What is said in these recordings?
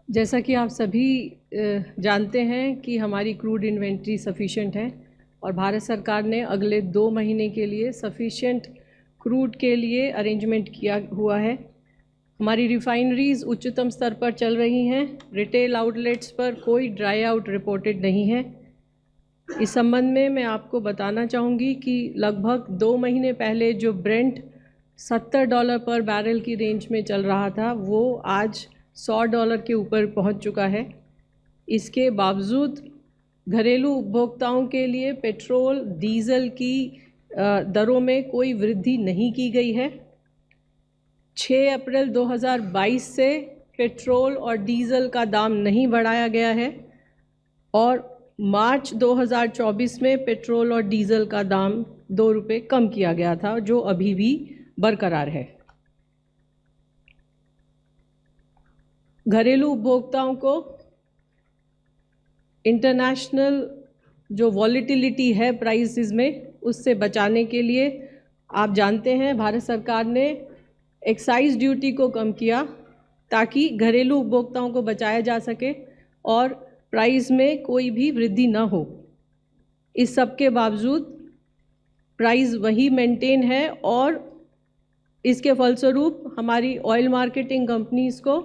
जैसा कि आप सभी जानते हैं कि हमारी क्रूड इन्वेंट्री सफिशिएंट है और भारत सरकार ने अगले 2 महीने के लिए सफिशिएंट क्रूड के लिए अरेंजमेंट किया हुआ है। हमारी रिफाइनरीज उच्चतम स्तर पर चल रही हैं। रिटेल आउटलेट्स पर कोई ड्राई आउट रिपोर्टेड नहीं है। इस संबंध में मैं आपको बताना चाहूँगी कि लगभग 2 महीने पहले जो ब्रेंट $70 पर बैरल की रेंज में चल रहा था, वो आज $100 के ऊपर पहुंच चुका है। इसके बावजूद घरेलू उपभोक्ताओं के लिए पेट्रोल डीज़ल की दरों में कोई वृद्धि नहीं की गई है। 6 अप्रैल 2022 से पेट्रोल और डीज़ल का दाम नहीं बढ़ाया गया है और मार्च 2024 में पेट्रोल और डीज़ल का दाम 2 रुपये कम किया गया था, जो अभी भी बरकरार है। घरेलू उपभोक्ताओं को इंटरनेशनल जो वॉलेटिलिटी है प्राइसेस में, उससे बचाने के लिए आप जानते हैं भारत सरकार ने एक्साइज ड्यूटी को कम किया ताकि घरेलू उपभोक्ताओं को बचाया जा सके और प्राइस में कोई भी वृद्धि न हो। इस सब के बावजूद प्राइस वही मेंटेन है और इसके फलस्वरूप हमारी ऑयल मार्केटिंग कंपनीज़ को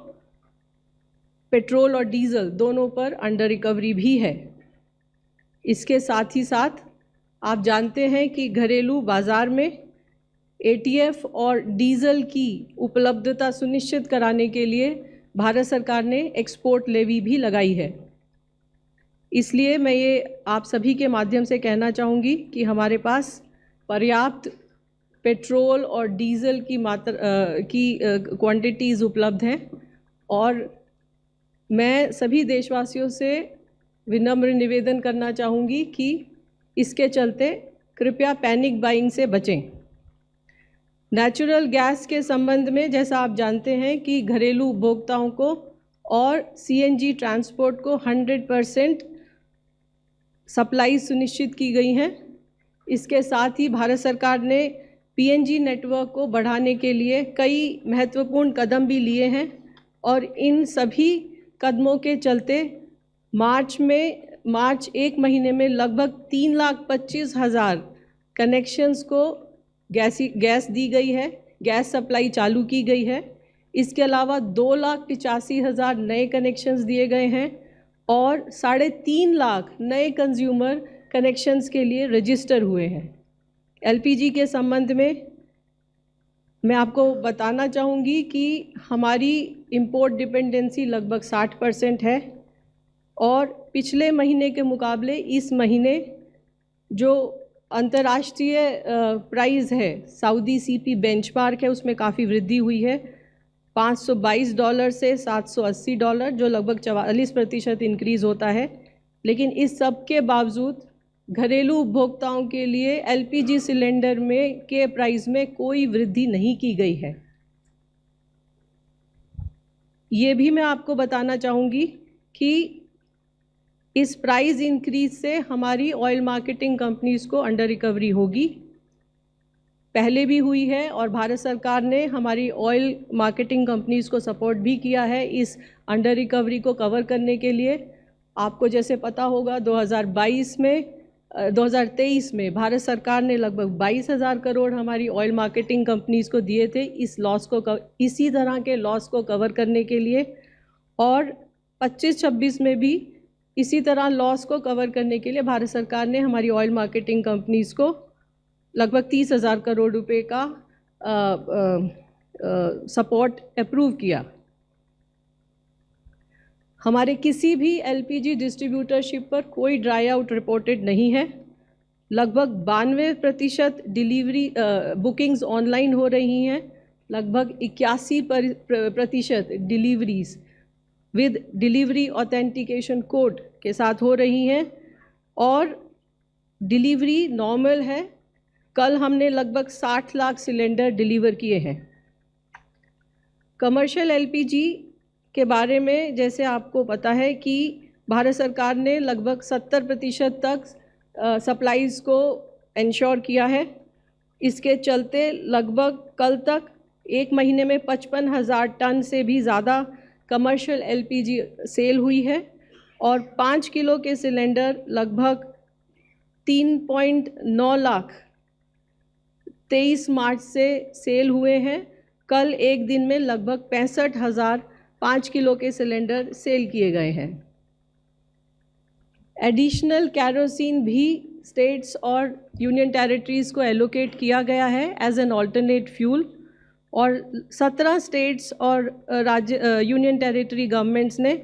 पेट्रोल और डीज़ल दोनों पर अंडर रिकवरी भी है। इसके साथ ही साथ आप जानते हैं कि घरेलू बाज़ार में एटीएफ और डीज़ल की उपलब्धता सुनिश्चित कराने के लिए भारत सरकार ने एक्सपोर्ट लेवी भी लगाई है। इसलिए मैं ये आप सभी के माध्यम से कहना चाहूँगी कि हमारे पास पर्याप्त पेट्रोल और डीज़ल की क्वांटिटीज़ उपलब्ध हैं और मैं सभी देशवासियों से विनम्र निवेदन करना चाहूँगी कि इसके चलते कृपया पैनिक बाइंग से बचें। नेचुरल गैस के संबंध में जैसा आप जानते हैं कि घरेलू उपभोक्ताओं को और सीएनजी ट्रांसपोर्ट को 100% सप्लाई सुनिश्चित की गई हैं। इसके साथ ही भारत सरकार ने पीएनजी नेटवर्क को बढ़ाने के लिए कई महत्वपूर्ण कदम भी लिए हैं और इन सभी कदमों के चलते मार्च 1 महीने में लगभग 3,25,000 कनेक्शंस को गैस दी गई है, गैस सप्लाई चालू की गई है। इसके अलावा 2,85,000 नए कनेक्शंस दिए गए हैं और 3.5 लाख नए कंज्यूमर कनेक्शंस के लिए रजिस्टर हुए हैं। एलपीजी के संबंध में मैं आपको बताना चाहूँगी कि हमारी इंपोर्ट डिपेंडेंसी लगभग 60% है और पिछले महीने के मुकाबले इस महीने जो अंतर्राष्ट्रीय प्राइस है, सऊदी सीपी बेंचमार्क है, उसमें काफ़ी वृद्धि हुई है। $522 से $780, जो लगभग 44% इंक्रीज़ होता है। लेकिन इस सब के बावजूद घरेलू उपभोक्ताओं के लिए एलपीजी सिलेंडर में के प्राइस में कोई वृद्धि नहीं की गई है। ये भी मैं आपको बताना चाहूँगी कि इस प्राइस इंक्रीज से हमारी ऑयल मार्केटिंग कंपनीज़ को अंडर रिकवरी होगी, पहले भी हुई है और भारत सरकार ने हमारी ऑयल मार्केटिंग कंपनीज़ को सपोर्ट भी किया है इस अंडर रिकवरी को कवर करने के लिए। आपको जैसे पता होगा 2023 में भारत सरकार ने लगभग 22,000 करोड़ हमारी ऑयल मार्केटिंग कंपनीज़ को दिए थे इसी तरह के लॉस को कवर करने के लिए और 25-26 में भी इसी तरह लॉस को कवर करने के लिए भारत सरकार ने हमारी ऑयल मार्केटिंग कंपनीज़ को लगभग 30,000 करोड़ रुपए का सपोर्ट अप्रूव किया। हमारे किसी भी एलपीजी डिस्ट्रीब्यूटरशिप पर कोई ड्राई आउट रिपोर्टेड नहीं है। लगभग 92% डिलीवरी बुकिंग्स ऑनलाइन हो रही हैं। लगभग 81% deliveries with delivery authentication code के साथ हो रही हैं और डिलीवरी नॉर्मल है। कल हमने लगभग 60 लाख सिलेंडर डिलीवर किए हैं। कमर्शियल एलपीजी के बारे में जैसे आपको पता है कि भारत सरकार ने लगभग 70% तक सप्लाईज़ को इंश्योर किया है। इसके चलते लगभग कल तक 1 महीने में 55,000 टन से भी ज़्यादा कमर्शियल एलपीजी सेल हुई है और 5 किलो के सिलेंडर लगभग 3.9 लाख 23 मार्च से सेल हुए हैं। कल एक दिन में लगभग 65,000 5 किलो के सिलेंडर सेल किए गए हैं। एडिशनल कैरोसिन भी स्टेट्स और यूनियन टेरिटरीज़ को एलोकेट किया गया है एज एन ऑल्टरनेट फ्यूल और 17 स्टेट्स और यूनियन टेरिटरी गवर्नमेंट्स ने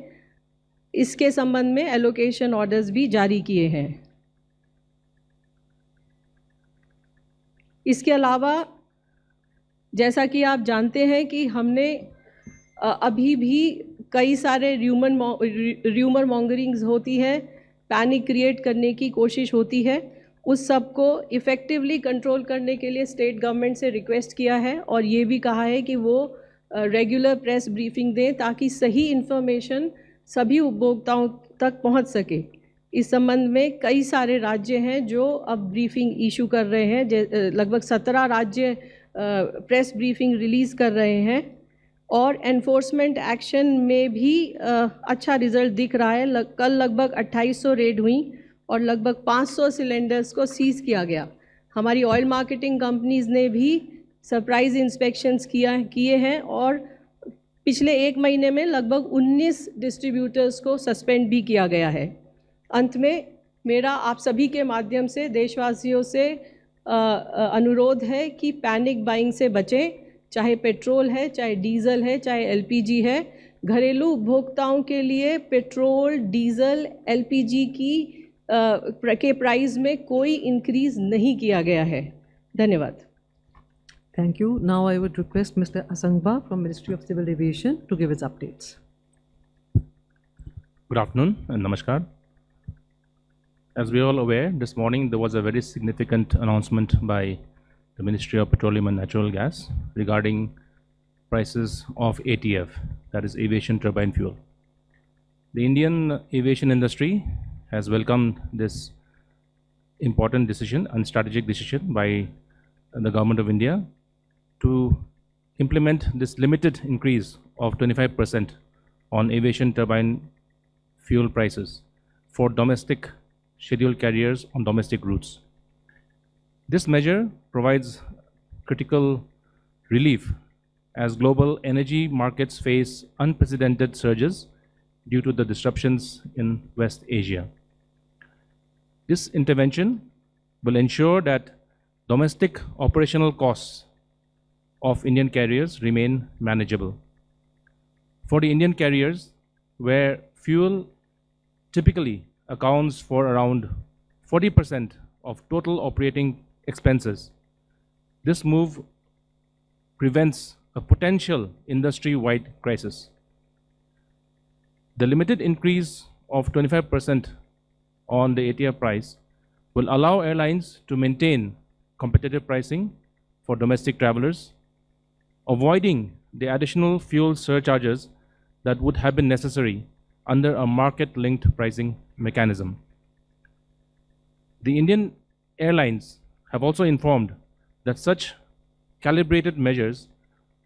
इसके संबंध में एलोकेशन ऑर्डर्स भी जारी किए हैं। इसके अलावा जैसा कि आप जानते हैं कि हमने अभी भी कई सारे र्यूमर मॉन्गरिंग्स होती है, पैनिक क्रिएट करने की कोशिश होती है, उस सब को इफ़ेक्टिवली कंट्रोल करने के लिए स्टेट गवर्नमेंट से रिक्वेस्ट किया है और ये भी कहा है कि वो रेगुलर प्रेस ब्रीफिंग दें ताकि सही इन्फॉर्मेशन सभी उपभोक्ताओं तक पहुंच सके। इस संबंध में कई सारे राज्य हैं जो अब ब्रीफिंग इशू कर रहे हैं, लगभग 17 राज्य प्रेस ब्रीफिंग रिलीज़ कर रहे हैं और एनफोर्समेंट एक्शन में भी अच्छा रिज़ल्ट दिख रहा है। कल लगभग 2800 रेड हुई और लगभग 500 सिलेंडर्स को सीज़ किया गया। हमारी ऑयल मार्केटिंग कंपनीज़ ने भी सरप्राइज़ इंस्पेक्शंस किए हैं और पिछले एक महीने में लगभग 19 डिस्ट्रीब्यूटर्स को सस्पेंड भी किया गया है। अंत में मेरा आप सभी के माध्यम से देशवासियों से अनुरोध है कि पैनिक बाइंग से बचें, चाहे पेट्रोल है, चाहे डीज़ल है, चाहे एलपीजी है। घरेलू उपभोक्ताओं के लिए पेट्रोल, डीज़ल, एलपीजी के प्राइस में कोई इंक्रीज़ नहीं किया गया है। धन्यवाद। Thank you. Now I would request Mr. Asangba from Ministry of Civil Aviation to give his updates. Good afternoon and namaskar. As we are all aware, this morning there was a very significant announcement by the Ministry of Petroleum and Natural Gas regarding prices of ATF, that is aviation turbine fuel. The Indian aviation industry has welcomed this important decision and strategic decision by the Government of India to implement this limited increase of 25% on aviation turbine fuel prices for domestic scheduled carriers on domestic routes. This measure provides critical relief as global energy markets face unprecedented surges due to the disruptions in West Asia. This intervention will ensure that domestic operational costs of Indian carriers remain manageable. For the Indian carriers, where fuel typically accounts for around 40% of total operating expenses, this move prevents a potential industry-wide crisis. The limited increase of 25% on the ATF price will allow airlines to maintain competitive pricing for domestic travelers, avoiding the additional fuel surcharges that would have been necessary under a market-linked pricing mechanism. The Indian airlines have also informed that such calibrated measures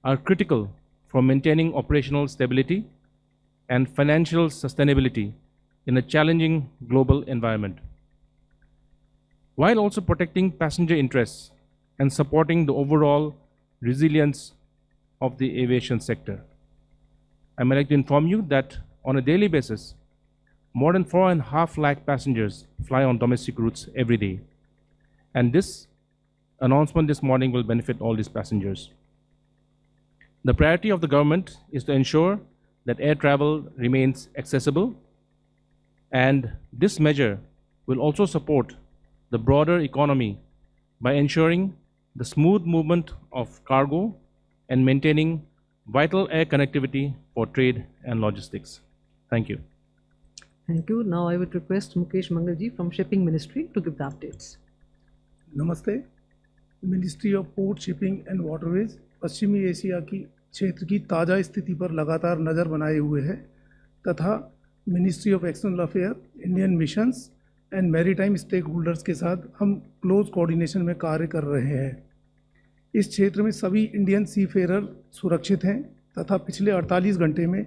are critical for maintaining operational stability and financial sustainability in a challenging global environment, while also protecting passenger interests and supporting the overall resilience of the aviation sector. I would like to inform you that on a daily basis, more than 4.5 lakh passengers fly on domestic routes every day. And this announcement this morning will benefit all these passengers. The priority of the government is to ensure that air travel remains accessible, and this measure will also support the broader economy by ensuring the smooth movement of cargo and maintaining vital air connectivity for trade and logistics. Thank you. Thank you. Now I would request Mukesh Mangalji from Shipping Ministry to give the updates. नमस्ते। Ministry of port, shipping and waterways पश्चिमी Asia की क्षेत्र की ताज़ा स्थिति पर लगातार नज़र बनाए हुए है तथा ministry of external affair, Indian missions and maritime stakeholders के साथ हम क्लोज कोऑर्डिनेशन में कार्य कर रहे हैं। इस क्षेत्र में सभी इंडियन सी फेरर सुरक्षित हैं तथा पिछले 48 घंटे में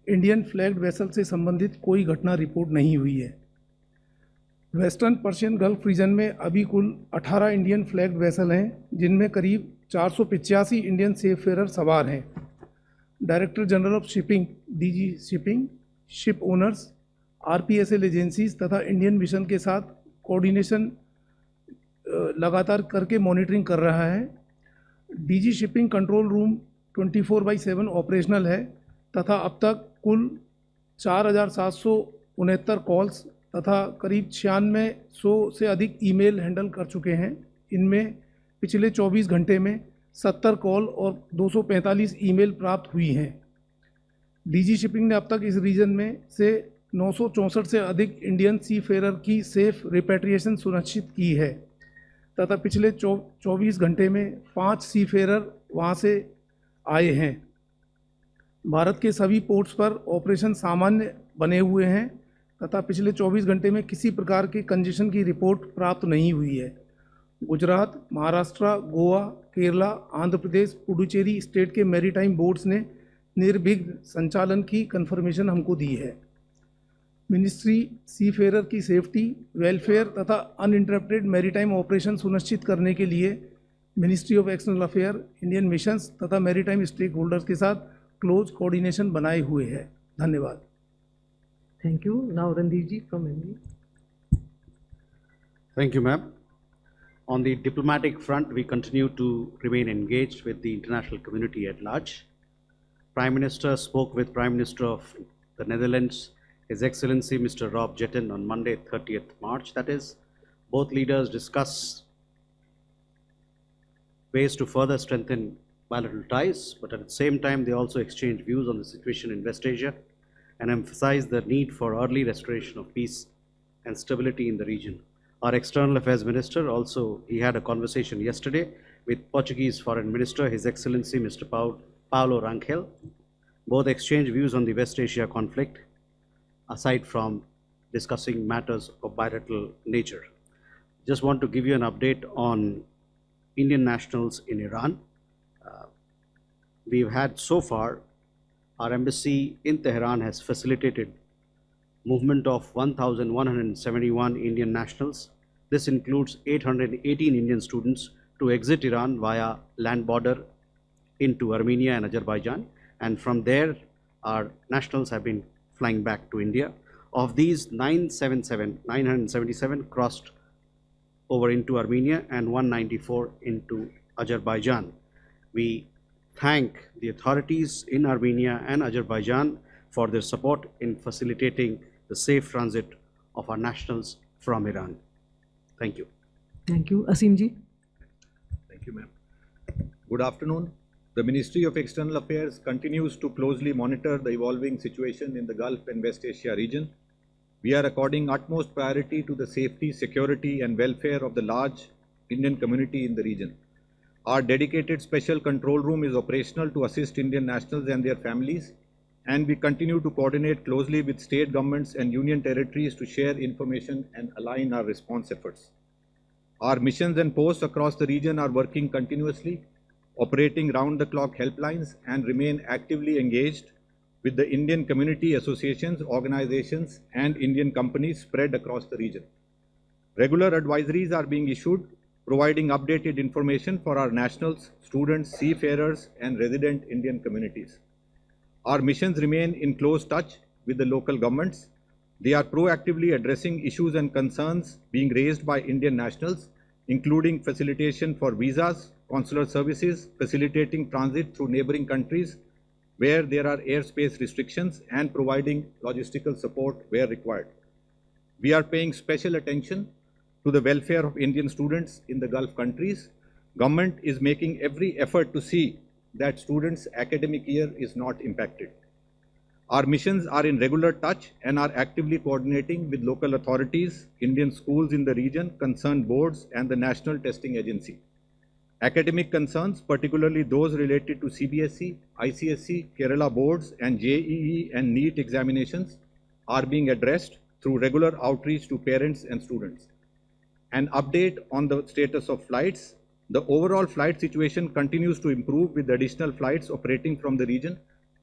इंडियन फ्लैग्ड वेसल से संबंधित कोई घटना रिपोर्ट नहीं हुई है। वेस्टर्न पर्शियन गल्फ रीजन में अभी कुल 18 इंडियन फ्लैग्ड वेसल हैं, जिनमें करीब 485 इंडियन सेफेरर सवार हैं। Director general of shipping DG shipping, ship owners, RPSL agencies तथा इंडियन मिशन के साथ कोऑर्डिनेशन लगातार करके मॉनिटरिंग कर रहा है। DG shipping control room 24/7 operational है तथा अब तक कुल 4,769 कॉल्स तथा करीब 9600 से अधिक ईमेल हैंडल कर चुके हैं। इनमें पिछले 24 घंटे में 70 कॉल और 245 ईमेल प्राप्त हुई हैं। डीजी शिपिंग ने अब तक इस रीजन में से 964 से अधिक इंडियन सी फेरर की सेफ रिपेट्रिएशन सुनिश्चित की है तथा पिछले 24 घंटे में 5 सी फेरर वहाँ से आए हैं। भारत के सभी पोर्ट्स पर ऑपरेशन सामान्य बने हुए हैं तथा पिछले 24 घंटे में किसी प्रकार के कंजेशन की रिपोर्ट प्राप्त नहीं हुई है। गुजरात, महाराष्ट्र, गोवा, केरला, आंध्र प्रदेश, पुडुचेरी स्टेट के मैरीटाइम बोर्ड्स ने निर्विघ्न संचालन की कंफर्मेशन हमको दी है। मिनिस्ट्री सी फेरर की सेफ्टी, वेलफेयर तथा अनइंटरप्टेड मैरीटाइम ऑपरेशन सुनिश्चित करने के लिए ministry of external affair, Indian missions तथा मैरीटाइम स्टेक होल्डर्स के साथ क्लोज कोऑर्डिनेशन बनाए हुए है। धन्यवाद। Thank you. Now Randeep ji from MB. Thank you, ma'am. On the diplomatic front, we continue to remain engaged with the international community at large. Prime Minister spoke with Prime Minister of the Netherlands, His Excellency Mr. Rob Jetten, on Monday, 30th March. That is, both leaders discussed ways to further strengthen bilateral ties, but at the same time, they also exchanged views on the situation in West Asia and emphasized the need for early restoration of peace and stability in the region. Our External Affairs Minister also, he had a conversation yesterday with Portuguese Foreign Minister, His Excellency Mr. Paulo Rangel. Both exchanged views on the West Asia conflict, aside from discussing matters of bilateral nature. Just want to give you an update on Indian nationals in Iran. We've had so far, our embassy in Tehran has facilitated movement of 1,171 Indian nationals. This includes 818 Indian students to exit Iran via land border into Armenia and Azerbaijan, and from there our nationals have been flying back to India. Of these, 977 crossed over into Armenia and 194 into Azerbaijan. We thank the authorities in Armenia and Azerbaijan for their support in facilitating the safe transit of our nationals from Iran. Thank you. Thank you. Asim ji. Thank you, ma'am. Good afternoon. The Ministry of External Affairs continues to closely monitor the evolving situation in the Gulf and West Asia region. We are according utmost priority to the safety, security and welfare of the large Indian community in the region. Our dedicated special control room is operational to assist Indian nationals and their families, and we continue to coordinate closely with state governments and union territories to share information and align our response efforts. Our missions and posts across the region are working continuously, operating round-the-clock helplines, and remain actively engaged with the Indian community associations, organizations, and Indian companies spread across the region. Regular advisories are being issued, providing updated information for our nationals, students, seafarers, and resident Indian communities. Our missions remain in close touch with the local governments. They are proactively addressing issues and concerns being raised by Indian nationals, including facilitation for visas, consular services, facilitating transit through neighboring countries where there are airspace restrictions, and providing logistical support where required. We are paying special attention to the welfare of Indian students in the Gulf countries. Government is making every effort to see that students' academic year is not impacted. Our missions are in regular touch and are actively coordinating with local authorities, Indian schools in the region, concerned boards, and the National Testing Agency. Academic concerns, particularly those related to CBSE, ICSE, Kerala boards, and JEE and NEET examinations, are being addressed through regular outreach to parents and students. An update on the status of flights. The overall flight situation continues to improve with additional flights operating from the region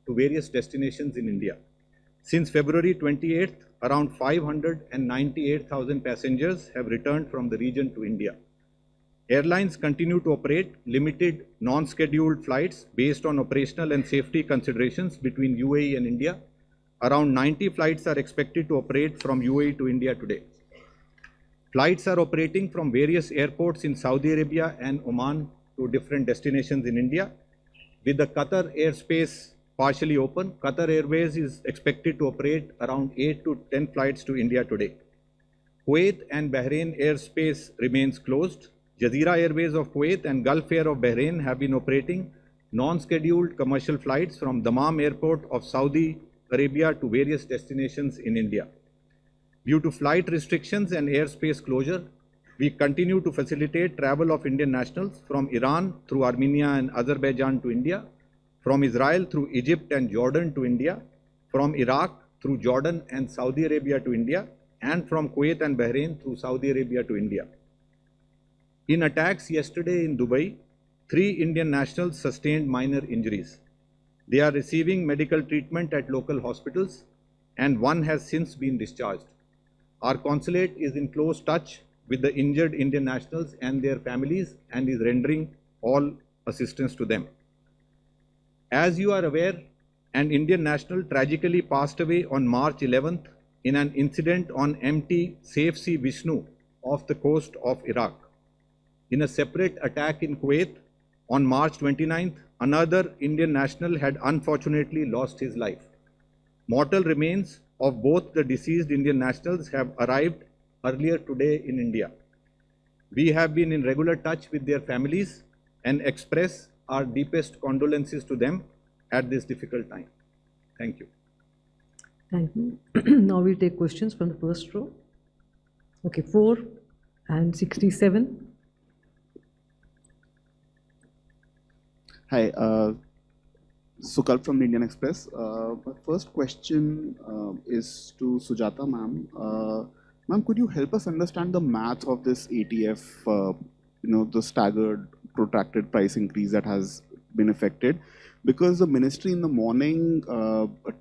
to various destinations in India. Since February 28th, around 598,000 passengers have returned from the region to India. Airlines continue to operate limited non-scheduled flights based on operational and safety considerations between UAE and India. Around 90 flights are expected to operate from UAE to India today. Flights are operating from various airports in Saudi Arabia and Oman to different destinations in India. With the Qatar airspace partially open, Qatar Airways is expected to operate around 8 to 10 flights to India today. Kuwait and Bahrain airspace remains closed. Jazeera Airways of Kuwait and Gulf Air of Bahrain have been operating non-scheduled commercial flights from Dammam Airport of Saudi Arabia to various destinations in India. Due to flight restrictions and airspace closure, we continue to facilitate travel of Indian nationals from Iran through Armenia and Azerbaijan to India, from Israel through Egypt and Jordan to India, from Iraq through Jordan and Saudi Arabia to India, and from Kuwait and Bahrain through Saudi Arabia to India. In attacks yesterday in Dubai, 3 Indian nationals sustained minor injuries. They are receiving medical treatment at local hospitals, and one has since been discharged. Our consulate is in close touch with the injured Indian nationals and their families and is rendering all assistance to them. As you are aware, an Indian national tragically passed away on March 11th in an incident on MT Safe Sea Vishnu off the coast of Iraq. In a separate attack in Kuwait on March 29th, another Indian national had unfortunately lost his life. Mortal remains of both the deceased Indian nationals have arrived earlier today in India. We have been in regular touch with their families and express our deepest condolences to them at this difficult time. Thank you. Thank you. Now we'll take questions from the first row. Okay, 4 and 67. Hi, Sukal from Indian Express. My first question is to Sujata ma'am. Ma'am, could you help us understand the math of this ATF, the staggered, protracted price increase that has been affected? Because the ministry in the morning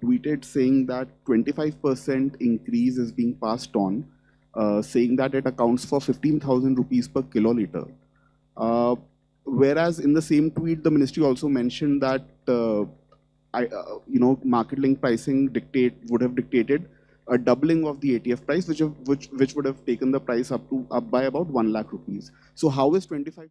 tweeted saying that 25% increase is being passed on, saying that it accounts for 15,000 rupees per kiloliter. Whereas in the same tweet, the ministry also mentioned that market link pricing would have dictated a doubling of the ATF price, which would have taken the price up by about 1 lakh rupees. So how is 25?